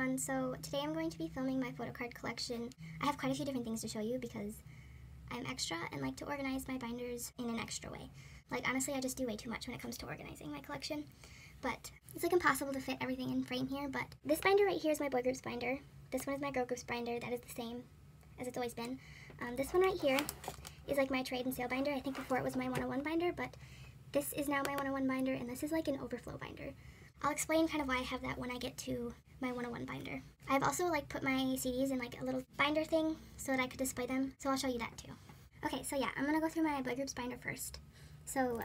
everyone. So today I'm going to be filming my photocard collection. I have quite a few different things to show you because I'm extra and like to organize my binders in an extra way. Like honestly, I just do way too much when it comes to organizing my collection. But it's like impossible to fit everything in frame here. But this binder right here is my boy groups binder. This one is my girl groups binder. That is the same as it's always been. This one right here is like my trade and sale binder. I think before it was my 101 binder, but this is now my 101 binder, and this is like an overflow binder. I'll explain kind of why I have that when I get to my 101 binder. I've also like put my CDs in like a little binder thing so that I could display them, so I'll show you that too. Okay, so yeah, I'm gonna go through my boy groups binder first. So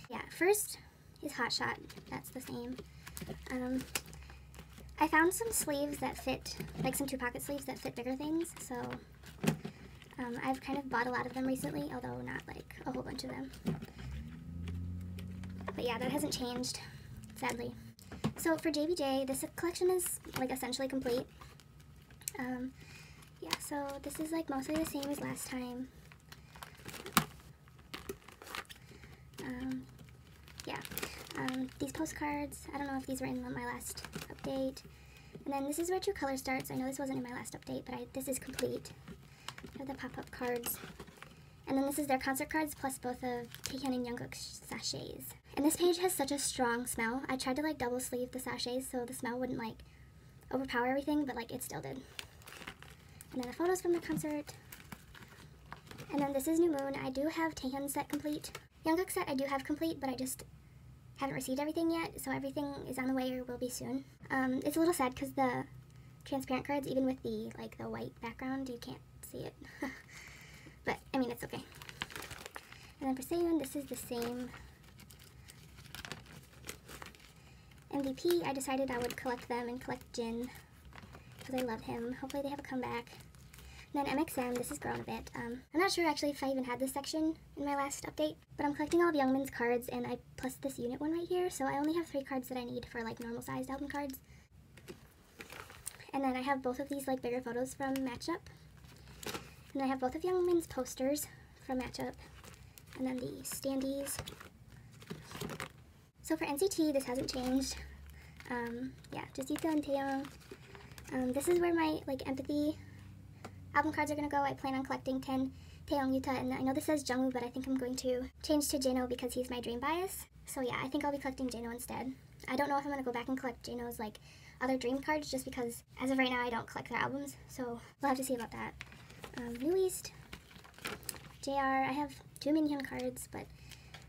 yeah, first is Hot Shot. That's the same. I found some sleeves that fit, like some 2-pocket sleeves that fit bigger things, so I've kind of bought a lot of them recently, although not like a whole bunch of them. But yeah, that hasn't changed, sadly. So for JBJ, this collection is like essentially complete. Yeah, so this is like mostly the same as last time. Yeah, these postcards, I don't know if these were in my last update. And then this is where True Color starts. I know this wasn't in my last update, but this is complete. I have the pop-up cards. And then this is their concert cards, plus both of Taehyun and Jungkook's sachets. And this page has such a strong smell. I tried to like double sleeve the sachets so the smell wouldn't like overpower everything, but like it still did. And then the photos from the concert. And then this is New Moon. I do have Taehyun's set complete. Jungkook's set I do have complete, but I just haven't received everything yet, so everything is on the way or will be soon. It's a little sad because the transparent cards, even with the like the white background, you can't see it. But I mean, it's okay. And then for Seyun, this is the same. MVP, I decided I would collect them and collect Jin because I love him. Hopefully they have a comeback. And then MXM, this has grown a bit. I'm not sure actually if I even had this section in my last update, but I'm collecting all of Youngmin's cards and I plus this unit one right here, so I only have 3 cards that I need for like normal sized album cards. And then I have both of these like bigger photos from Matchup. And I have both of Youngmin's posters from Matchup. And then the standees. So for NCT, this hasn't changed. Yeah, just Yuta and Taeyong. This is where my like empathy album cards are going to go. I plan on collecting 10 Taeyong, Yuta, and I know this says Jungwoo, but I think I'm going to change to Jeno because he's my dream bias. So yeah, I think I'll be collecting Jeno instead. I don't know if I'm going to go back and collect Jeno's like other dream cards just because as of right now I don't collect their albums, so we'll have to see about that. New East, JR, I have 2 Minhyun cards, but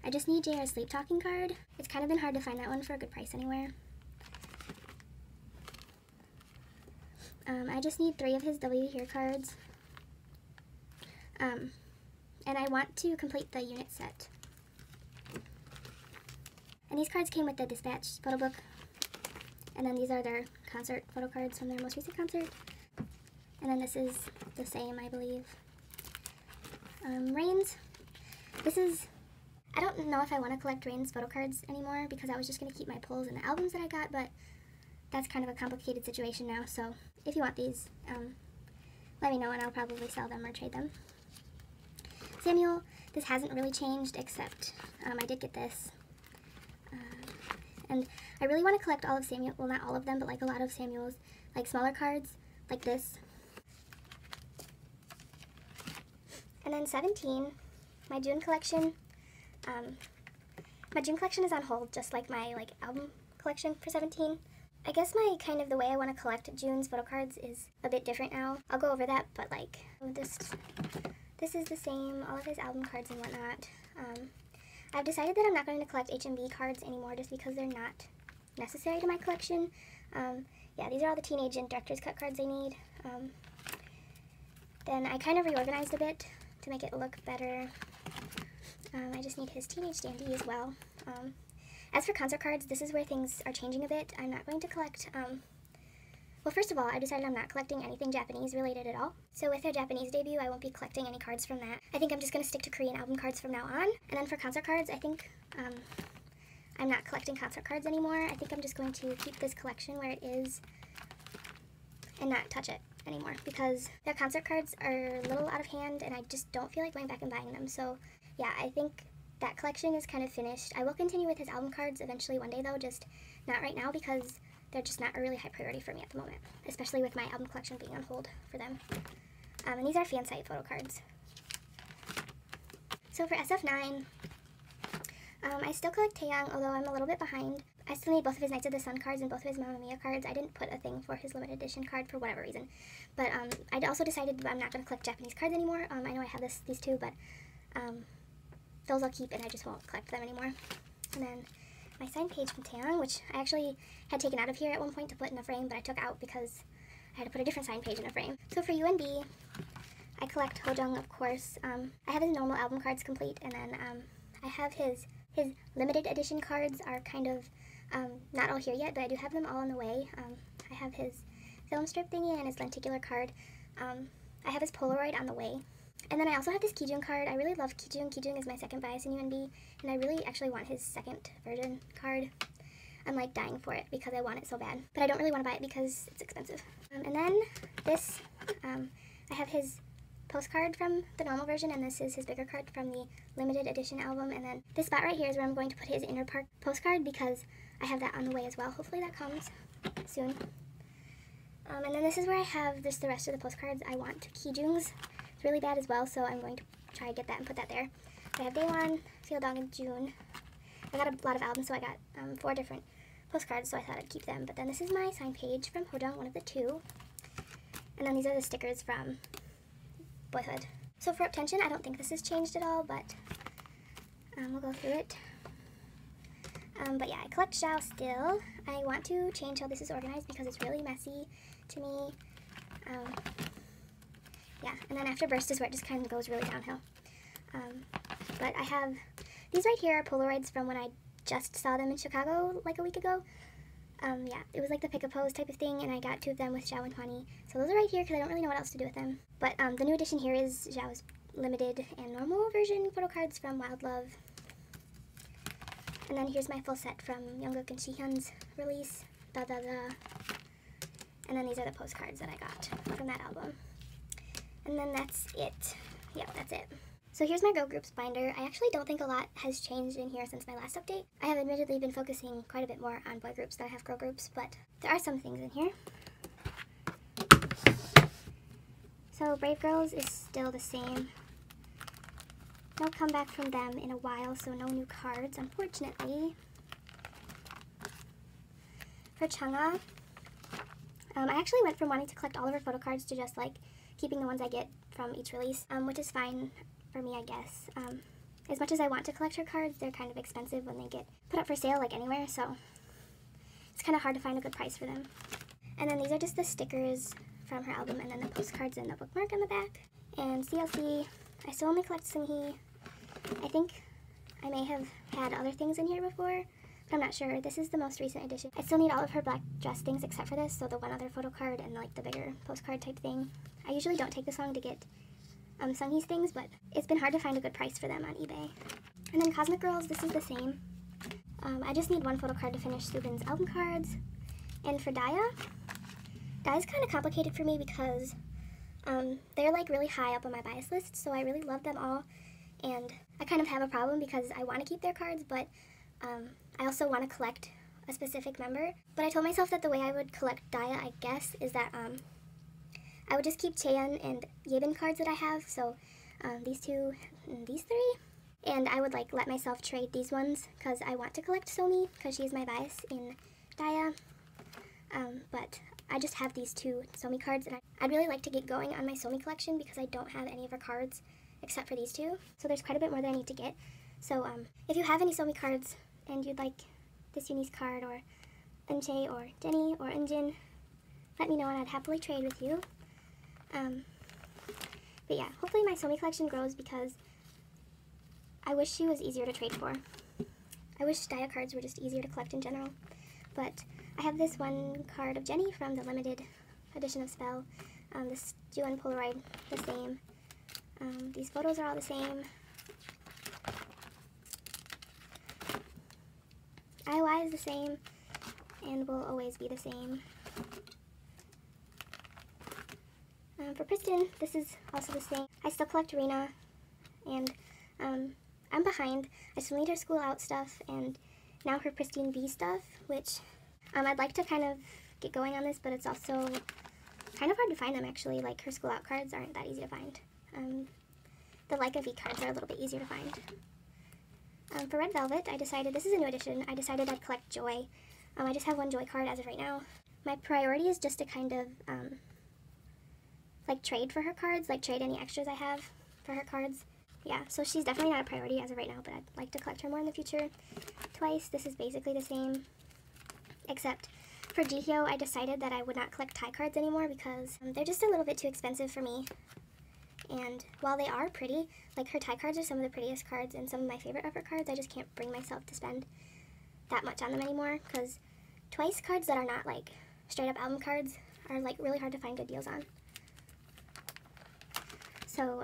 I just need JR's Sleep Talking card. It's kind of been hard to find that one for a good price anywhere. I just need 3 of his W Here cards. And I want to complete the unit set. And these cards came with the Dispatch photo book. And then these are their concert photo cards from their most recent concert. And then this is the same, I believe. Rain's. This is, I don't know if I want to collect Rain's photo cards anymore because I was just going to keep my pulls and the albums that I got, but that's kind of a complicated situation now, so if you want these, let me know and I'll probably sell them or trade them. Samuel, this hasn't really changed except I did get this. And I really want to collect all of Samuel, well not all of them, but like a lot of Samuel's like smaller cards, like this. And then 17, my June collection. My June collection is on hold, just like my like album collection for 17. I guess my kind of the way I want to collect June's photo cards is a bit different now. I'll go over that, but like this is the same, all of his album cards and whatnot. I've decided that I'm not going to collect HMV cards anymore just because they're not necessary to my collection. Yeah, these are all the Teenage and Director's Cut cards I need. Then I kind of reorganized a bit to make it look better. I just need his Teenage Dandy as well. As for concert cards, this is where things are changing a bit. I'm not going to collect, well, first of all, I decided I'm not collecting anything Japanese related at all. So with their Japanese debut, I won't be collecting any cards from that. I think I'm just going to stick to Korean album cards from now on. And then for concert cards, I think I'm not collecting concert cards anymore. I think I'm just going to keep this collection where it is and not touch it anymore because their concert cards are a little out of hand and I just don't feel like going back and buying them. So yeah, I think that collection is kind of finished. I will continue with his album cards eventually one day though, just not right now because they're just not a really high priority for me at the moment, especially with my album collection being on hold for them. And these are fan site photo cards. So for SF9, I still collect Taeyang, although I'm a little bit behind. I still need both of his Knights of the Sun cards and both of his Mamma Mia cards. I didn't put a thing for his limited edition card for whatever reason. But I also decided I'm not going to collect Japanese cards anymore. I know I have these two, but those I'll keep and I just won't collect them anymore. And then my signed page from Taeyang, which I actually had taken out of here at one point to put in a frame, but I took out because I had to put a different signed page in a frame. So for UNB, I collect Hojung, of course. I have his normal album cards complete, and then I have his limited edition cards are kind of not all here yet, but I do have them all on the way. I have his film strip thingy and his lenticular card. I have his Polaroid on the way. And then I also have this Kijun card. I really love Kijun. Kijun is my second bias in UNB, and I really actually want his second version card. I'm like dying for it because I want it so bad. But I don't really want to buy it because it's expensive. And then this, I have his postcard from the normal version, and this is his bigger card from the limited edition album. And then this spot right here is where I'm going to put his Inner Park postcard because I have that on the way as well. Hopefully that comes soon. And then this is where I have just the rest of the postcards I want. Kijun's it's really bad as well, so I'm going to try to get that and put that there. I have Day One, Feel Dong, and June. I got a lot of albums, so I got 4 different postcards, so I thought I'd keep them. But then this is my signed page from Hojung, one of the 2. And then these are the stickers from Boyhood. So for Uptension, I don't think this has changed at all, but we'll go through it. But yeah, I collect Zhao still. I want to change how this is organized because it's really messy to me. Yeah, and then after Burst is where it just kind of goes really downhill. But I have, these right here are Polaroids from when I just saw them in Chicago like a week ago. Yeah, it was like the pick a pose type of thing, and I got 2 of them with Zhao and Hwani. So those are right here because I don't really know what else to do with them. But the new addition here is Zhao's limited and normal version photo cards from Wild Love. And then here's my full set from Jungkook and Jihyun's release, Da Da Da. And then these are the postcards that I got from that album. And then that's it. Yeah, that's it. So here's my girl groups binder. I actually don't think a lot has changed in here since my last update. I have admittedly been focusing quite a bit more on boy groups than I have girl groups, but there are some things in here. So Brave Girls is still the same. No comeback from them in a while, so no new cards, unfortunately. For Chang'e, I actually went from wanting to collect all of her photo cards to just like keeping the ones I get from each release, which is fine for me, I guess. As much as I want to collect her cards, they're kind of expensive when they get put up for sale like anywhere, so it's kind of hard to find a good price for them. And then these are just the stickers from her album, and then the postcards and the bookmark on the back. And CLC, I still only collect Seunghee. I think I may have had other things in here before, but I'm not sure. This is the most recent edition. I still need all of her black dress things except for this, so the one other photo card and like the bigger postcard type thing. I usually don't take the song to get Seunghee's things, but it's been hard to find a good price for them on eBay. And then Cosmic Girls, this is the same. I just need one photo card to finish Subin's album cards. And for Daya's kind of complicated for me because they're like really high up on my bias list, so I really love them all. And I kind of have a problem because I want to keep their cards, but I also want to collect a specific member. But I told myself that the way I would collect Daya, I guess, is that I would just keep Chaeyeon and Yebin cards that I have, so these 2 and these 3. And I would like let myself trade these ones because I want to collect Somi because she's my bias in Daya. But I just have these 2 Somi cards, and I'd really like to get going on my Somi collection because I don't have any of her cards except for these 2. So there's quite a bit more that I need to get. So if you have any Somi cards and you'd like this Eunice card or Eunchae or Jenny or Eunjin, let me know and I'd happily trade with you. But yeah, hopefully my Somi collection grows because I wish she was easier to trade for. I wish Daya cards were just easier to collect in general. But I have this one card of Jenny from the limited edition of Spell. This Juan Polaroid, the same. These photos are all the same. IOI is the same and will always be the same. For Pristin, this is also the same. I still collect Rena, and I'm behind. I still need her school out stuff, and now her Pristine B stuff, which I'd like to kind of get going on this, but it's also kind of hard to find them, actually. Like, her school out cards aren't that easy to find. The Like a V cards are a little bit easier to find. For Red Velvet, I decided, this is a new edition, I decided I'd collect Joy. I just have one Joy card as of right now. My priority is just to kind of, like, trade for her cards, like trade any extras I have for her cards. Yeah, so she's definitely not a priority as of right now, but I'd like to collect her more in the future. Twice, this is basically the same, except for Jihyo, I decided that I would not collect tie cards anymore because they're just a little bit too expensive for me. And while they are pretty, like, her tie cards are some of the prettiest cards and some of my favorite of her cards, I just can't bring myself to spend that much on them anymore, because Twice cards that are not, like, straight up album cards are, like, really hard to find good deals on. So,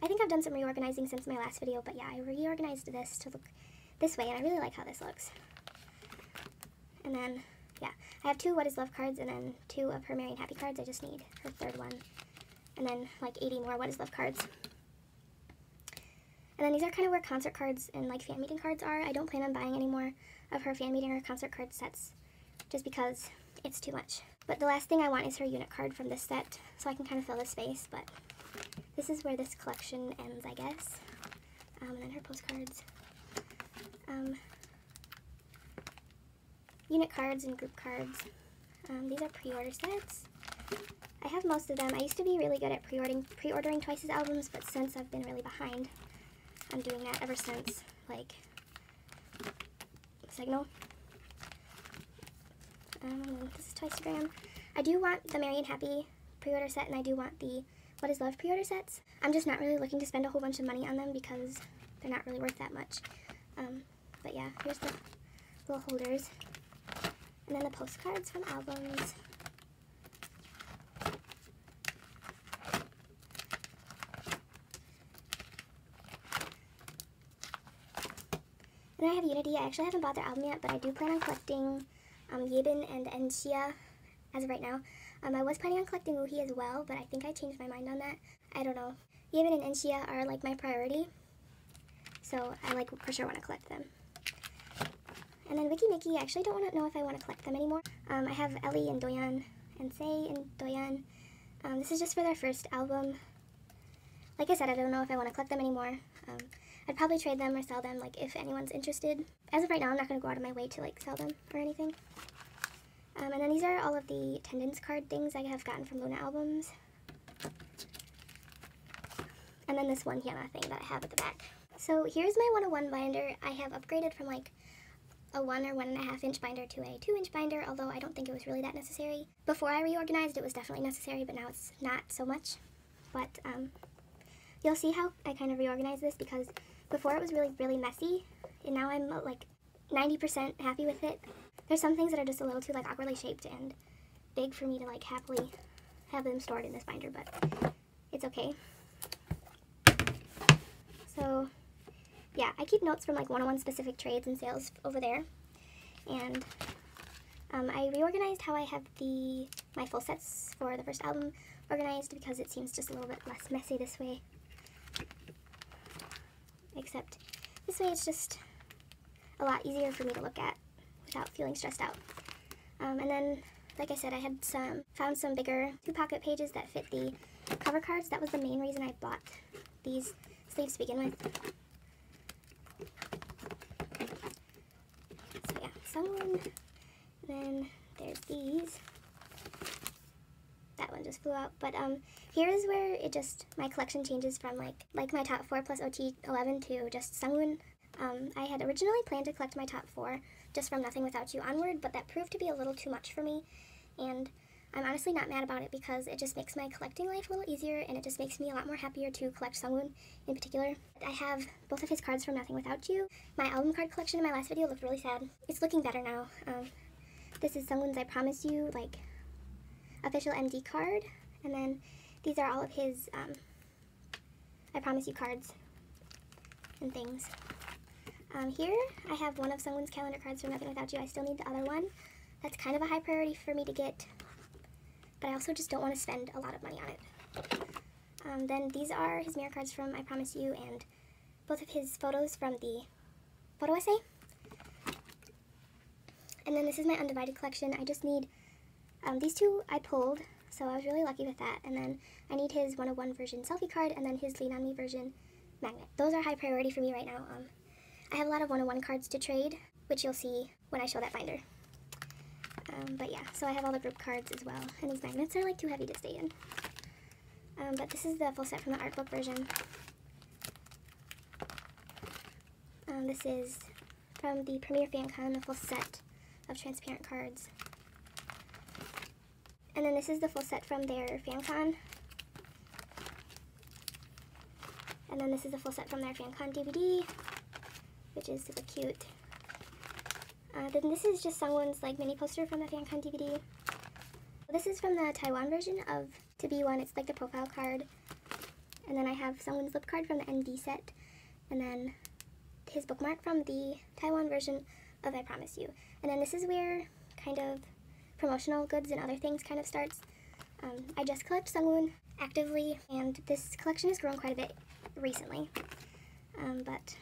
I think I've done some reorganizing since my last video, but yeah, I reorganized this to look this way, and I really like how this looks. And then, yeah, I have 2 What Is Love cards and then 2 of her Merry and Happy cards. I just need her 3rd one. And then, like, 80 more What Is Love cards. And then these are kind of where concert cards and, like, fan meeting cards are. I don't plan on buying any more of her fan meeting or concert card sets, just because it's too much. But the last thing I want is her unit card from this set, so I can kind of fill this space, but this is where this collection ends, I guess. And then her postcards. Unit cards and group cards. These are pre-order sets. I have most of them. I used to be really good at pre-ordering Twice's albums, but since I've been really behind, I'm doing that ever since, like, Signal. This is Twicegram. I do want the Merry and Happy pre-order set, and I do want the What Is Love pre-order sets. I'm just not really looking to spend a whole bunch of money on them because they're not really worth that much. But yeah, here's the little holders. And then the postcards from albums. And I have Unity. I actually haven't bought their album yet, but I do plan on collecting Yebin and Enxia as of right now. I was planning on collecting Woohee as well, but I think I changed my mind on that. I don't know. Yebin and Enxia are, like, my priority, so I, like, for sure want to collect them. And then Wiki Mickey, I actually don't know if I want to collect them anymore. I have Ellie and Doyeon and Sei and Doyeon. This is just for their first album. Like I said, I don't know if I want to collect them anymore. I'd probably trade them or sell them, like, if anyone's interested. As of right now, I'm not going to go out of my way to, like, sell them or anything. And then these are all of the attendance card things I have gotten from Luna albums. And then this one Hyuna thing that I have at the back. So here's my 101 binder. I have upgraded from, like, a 1 or 1.5 inch binder to a 2 inch binder, although I don't think it was really that necessary. Before I reorganized, it was definitely necessary, but now it's not so much. But you'll see how I kind of reorganized this, because before it was really, really messy, and now I'm, like, 90% happy with it. There's some things that are just a little too, like, awkwardly shaped and big for me to, like, happily have them stored in this binder, but it's okay. So yeah, I keep notes from, like, 101 specific trades and sales over there. And I reorganized how I have my full sets for the first album organized, because it seems just a little bit less messy this way. Except this way it's just a lot easier for me to look at without feeling stressed out. And then, like I said, I had found some bigger 2-pocket pages that fit the cover cards. That was the main reason I bought these sleeves to begin with. So yeah, someone, then there's these. That one just flew out, but here is where it just, my collection changes from like my top 4 plus OT11 to just Sungwoon. I had originally planned to collect my top 4 just from Nothing Without You onward, but that proved to be a little too much for me, and I'm honestly not mad about it, because it just makes my collecting life a little easier, and it just makes me a lot more happier to collect Sungwoon in particular. I have both of his cards from Nothing Without You. My album card collection in my last video looked really sad. It's looking better now. This is Sungwoon's I Promise You, like, official MD card, and then these are all of his I Promise You cards and things. Here I have one of Sungwoon's calendar cards from Nothing Without You. I still need the other one. That's kind of a high priority for me to get, but I also just don't want to spend a lot of money on it. Then these are his mirror cards from I Promise You, and both of his photos from the photo essay. And And then this is my undivided collection. I just need, these two I pulled, so I was really lucky with that. And then I need his 101 version selfie card, and then his Lean On Me version magnet. Those are high priority for me right now. I have a lot of 101 cards to trade, which you'll see when I show that binder. But yeah, so I have all the group cards as well, and these magnets are like too heavy to stay in. But this is the full set from the art book version. This is from the Premiere FanCon, the full set of transparent cards. And then this is the full set from their FanCon. And then this is the full set from their FanCon DVD, which is super cute. Then this is just someone's like mini poster from the FanCon DVD. This is from the Taiwan version of To Be One. It's like the profile card. And then I have someone's lip card from the ND set. And then his bookmark from the Taiwan version of I Promise You. And then this is where kind of promotional goods and other things kind of starts. I just collect Sungwoon actively, and this collection has grown quite a bit recently. But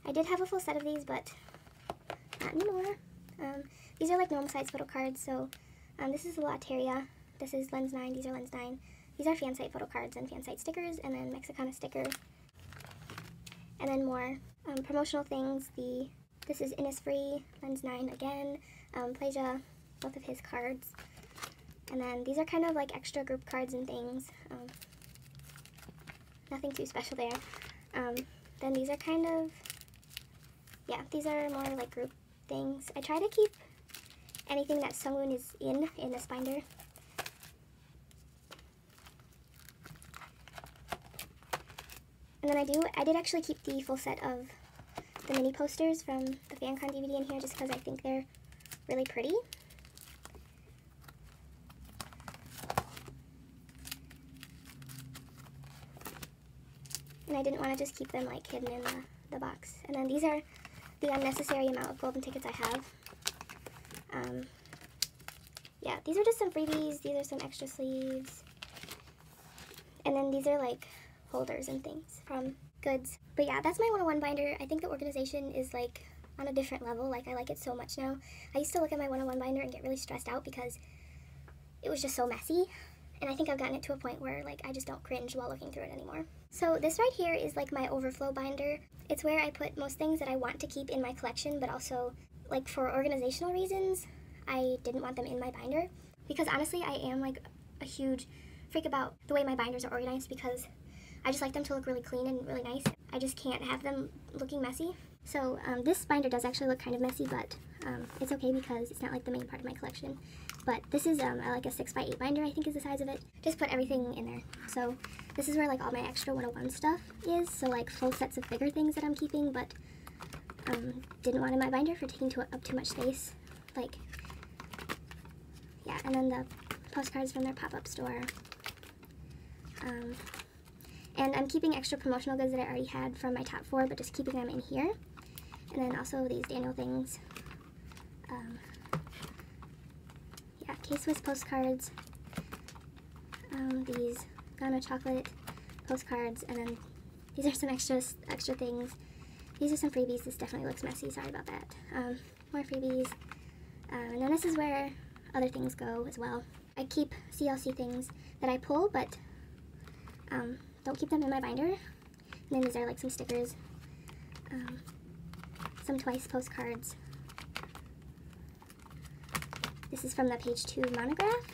I did have a full set of these, but not anymore. These are like normal size photo cards, so this is a Lotteria, this is Lens 9, these are Lens 9. These are fan site photo cards and fan site stickers, and then Mexicana sticker. And then more promotional things. This is Innisfree, Lens 9 again, Plasia, both of his cards. And then these are kind of like extra group cards and things. Nothing too special there. Then these are kind of, yeah, these are more like group things. I try to keep anything that Sungwoon is in this binder. And then I did actually keep the full set of the mini posters from the FanCon DVD in here just because I think they're really pretty. And I didn't want to just keep them like hidden in the box. And then these are the unnecessary amount of golden tickets I have. Yeah, these are just some freebies. These are some extra sleeves. And then these are like holders and things from goods. But yeah, that's my 101 binder. I think the organization is like on a different level. Like, I like it so much now. I used to look at my 101 binder and get really stressed out because it was just so messy. And I think I've gotten it to a point where like I just don't cringe while looking through it anymore. So this right here is like my Overflow Binder. It's where I put most things that I want to keep in my collection, but also like for organizational reasons, I didn't want them in my binder. Because honestly, I am like a huge freak about the way my binders are organized because I just like them to look really clean and really nice. I just can't have them looking messy. So this binder does actually look kind of messy, but it's okay because it's not like the main part of my collection. But this is like a 6x8 binder, I think is the size of it. Just put everything in there. So this is where like all my extra 101 stuff is. So like full sets of bigger things that I'm keeping, but didn't want in my binder for taking up too much space. Like, yeah, and then the postcards from their pop-up store. And I'm keeping extra promotional goods that I already had from my top 4, but just keeping them in here. And then also these Daniel things. Yeah, K-Swiss postcards. These Ghana chocolate postcards, and then these are some extra things. These are some freebies. This definitely looks messy. Sorry about that. More freebies. And then this is where other things go as well. I keep CLC things that I pull, but don't keep them in my binder. And then these are like some stickers, some Twice postcards. This is from the page 2 monograph.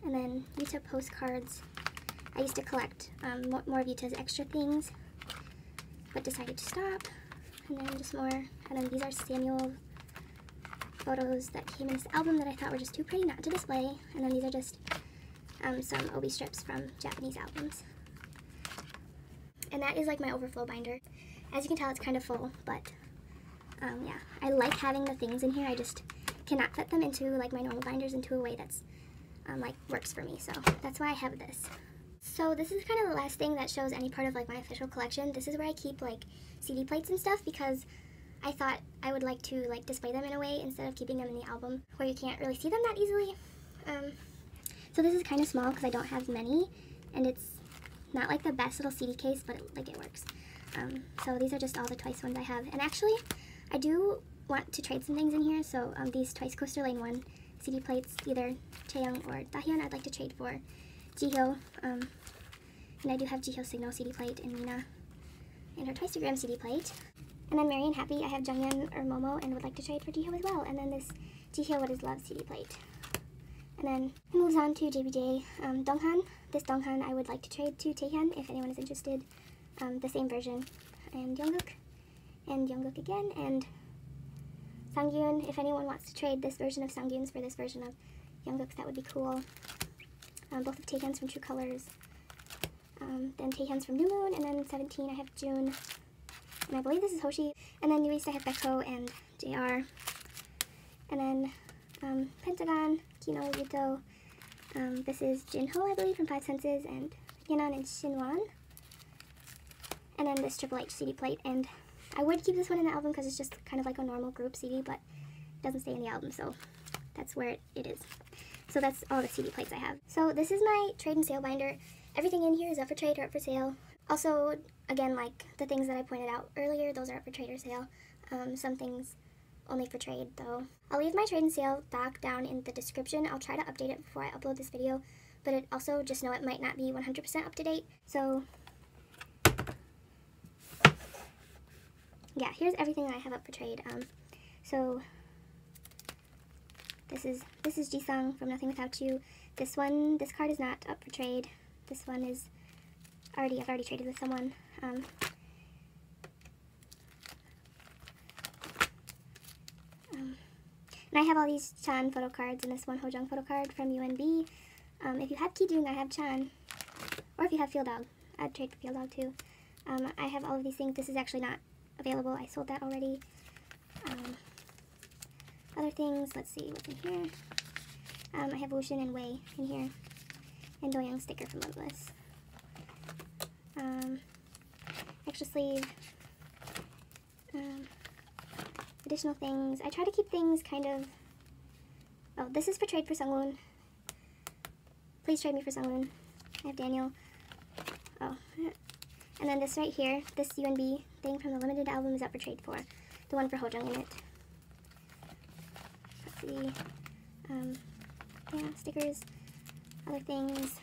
And then Yuta postcards. I used to collect more of Yuta's extra things, but decided to stop. And then just more, and then these are Samuel photos that came in this album that I thought were just too pretty not to display. And then these are just some obi strips from Japanese albums. And that is like my Overflow binder. As you can tell, it's kind of full, but yeah, I like having the things in here. I just cannot fit them into like my normal binders into a way that's like works for me. So that's why I have this. So this is kind of the last thing that shows any part of like my official collection. This is where I keep like CD plates and stuff because I thought I would like to like display them in a way instead of keeping them in the album where you can't really see them that easily. So this is kind of small because I don't have many, and it's not like the best little CD case, but it works. So these are just all the Twice ones I have. And actually, I do want to trade some things in here. So these Twice Coaster Lane 1 CD plates, either Chaeyoung or Dahyun, I'd like to trade for Jihyo. And I do have Jihyo's Signal CD plate and Mina and her Twice2gram CD plate. And then Mary and Happy, I have Junghyun or Momo and would like to trade for Jihyo as well. And then this Jihyo What Is Love CD plate. And then it moves on to JBJ Donghan. This Donghan I would like to trade to Taehyun if anyone is interested. The same version. And Jungkook again, and Sangyoon. If anyone wants to trade this version of Sangyoon's for this version of Jungkook's, that would be cool. Both of Taehyun's from True Colors. Then Taehyun's from New Moon, and then 17 I have June. And I believe this is Hoshi. And then New East I have Baekho and JR. And then Pentagon, Kino, Yuto. This is Jinho, I believe, from Five Senses, and Yeon and Shinwon. And then this Triple H CD plate. And I would keep this one in the album because it's just kind of like a normal group CD, but it doesn't stay in the album, so that's where it is. So that's all the CD plates I have. So this is my trade and sale binder. Everything in here is up for trade or up for sale. Also, again, like the things that I pointed out earlier, those are up for trade or sale. Some things only for trade, though. I'll leave my trade and sale doc down in the description. I'll try to update it before I upload this video, but it also, just know it might not be 100% up to date. So yeah, here's everything that I have up for trade. So this is Jisung from Nothing Without You. This card is not up for trade. This one is I've already traded with someone. And I have all these Chan photo cards and this one Hojung photo card from UNB. If you have Kijung, I have Chan. Or if you have Field Dog, I'd trade for Field Dog too. I have all of these things. This is actually not available. I sold that already. Other things, let's see what's in here. I have Wushin and Wei in here. And Doyoung sticker from Limitless. Extra sleeve. Additional things. I try to keep things kind of... Oh, this is for trade for Sungwoon. Please trade me for Sungwoon. I have Daniel. Oh. And then this right here, this UNB thing from the limited album is up for trade for. The one for Hojung in it. Let's see. Yeah, stickers. Other things.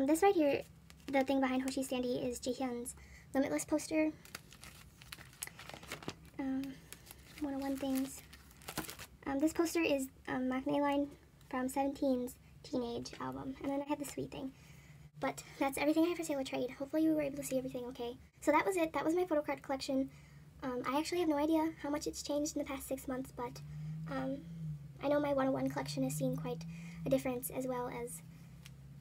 This right here, the thing behind Hoshi Standy, is Jihyun's Limitless poster. 101 things. This poster is Maknae Line from 17's Teenage album. And then I have the sweet thing. But that's everything I have for sale or trade. Hopefully you were able to see everything okay. So that was it. That was my photo card collection. I actually have no idea how much it's changed in the past 6 months, but I know my 101 collection has seen quite a difference, as well as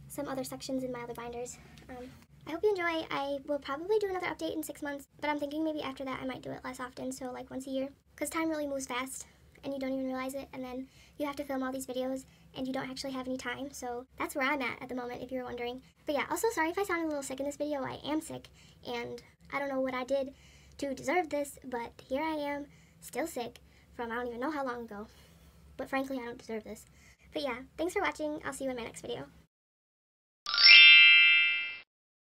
some other sections in my other binders. I hope you enjoy. I will probably do another update in 6 months, but I'm thinking maybe after that I might do it less often, so like once a year. Because time really moves fast, and you don't even realize it, and then you have to film all these videos, and you don't actually have any time, so that's where I'm at the moment, if you're wondering. But yeah, also sorry if I sound a little sick in this video. I am sick, and I don't know what I did to deserve this, but here I am, still sick, from I don't even know how long ago. But frankly, I don't deserve this. But yeah, thanks for watching. I'll see you in my next video.